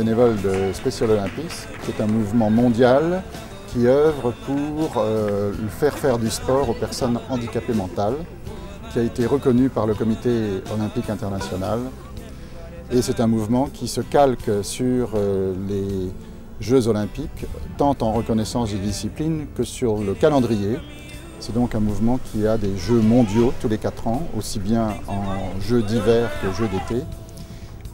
bénévole de Special Olympics, qui est un mouvement mondial qui œuvre pour faire du sport aux personnes handicapées mentales, qui a été reconnu par le Comité olympique international. Et c'est un mouvement qui se calque sur les Jeux olympiques, tant en reconnaissance des disciplines que sur le calendrier. C'est donc un mouvement qui a des Jeux mondiaux tous les 4 ans, aussi bien en Jeux d'hiver que Jeux d'été,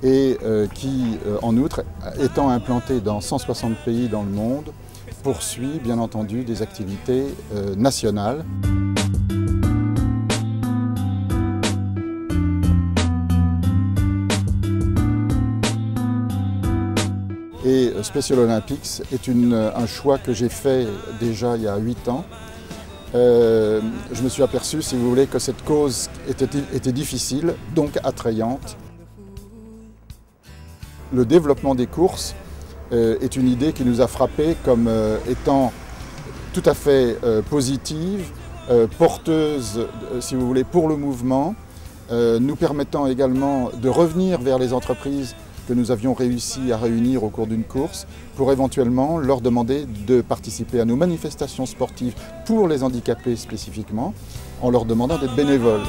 et qui, en outre, étant implanté dans 160 pays dans le monde, poursuit bien entendu des activités nationales. Et Special Olympics est un choix que j'ai fait déjà il y a 8 ans. Je me suis aperçu, si vous voulez, que cette cause était difficile, donc attrayante. Le développement des courses est une idée qui nous a frappés comme étant tout à fait positive, porteuse, si vous voulez, pour le mouvement, nous permettant également de revenir vers les entreprises que nous avions réussi à réunir au cours d'une course pour éventuellement leur demander de participer à nos manifestations sportives pour les handicapés spécifiquement, en leur demandant d'être bénévoles.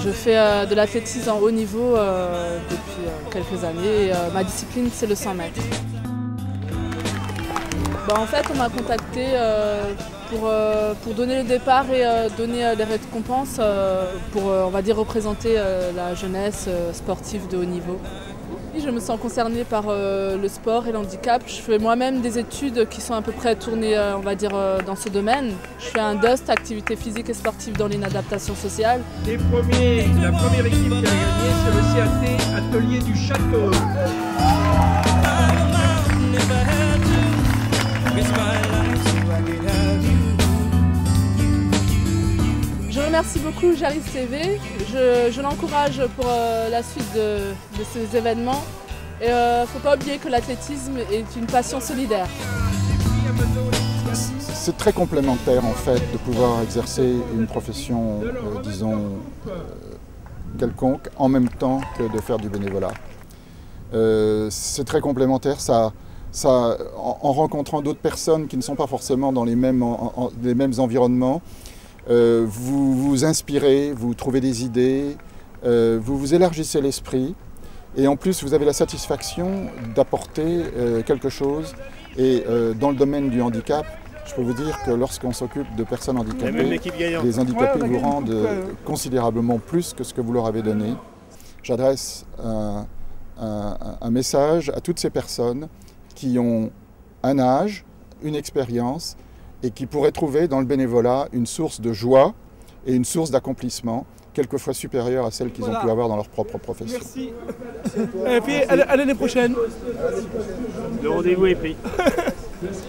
Je fais de l'athlétisme en haut niveau depuis quelques années et ma discipline c'est le 100 mètres. En fait on m'a contacté pour donner le départ et donner les récompenses pour on va dire représenter la jeunesse sportive de haut niveau. Je me sens concernée par le sport et l'handicap. Je fais moi-même des études qui sont à peu près tournées, on va dire, dans ce domaine. Je fais un DOST, activité physique et sportive dans l'inadaptation sociale. La première équipe qui a gagné, c'est le CAT Atelier du Château. Je remercie beaucoup Jaris TV, je l'encourage pour la suite de ces événements. Et il ne faut pas oublier que l'athlétisme est une passion solidaire. C'est très complémentaire en fait de pouvoir exercer une profession, disons, quelconque, en même temps que de faire du bénévolat. C'est très complémentaire, en rencontrant d'autres personnes qui ne sont pas forcément dans les mêmes environnements, vous vous inspirez, vous trouvez des idées, vous vous élargissez l'esprit et en plus vous avez la satisfaction d'apporter quelque chose. Et dans le domaine du handicap, je peux vous dire que lorsqu'on s'occupe de personnes handicapées, les handicapés vous rendent considérablement plus que ce que vous leur avez donné. J'adresse un message à toutes ces personnes qui ont un âge, une expérience, et qui pourraient trouver dans le bénévolat une source de joie et une source d'accomplissement, quelquefois supérieure à celle qu'ils ont pu avoir dans leur propre profession. Merci. Et puis à l'année prochaine. Le rendez-vous est pris. Merci.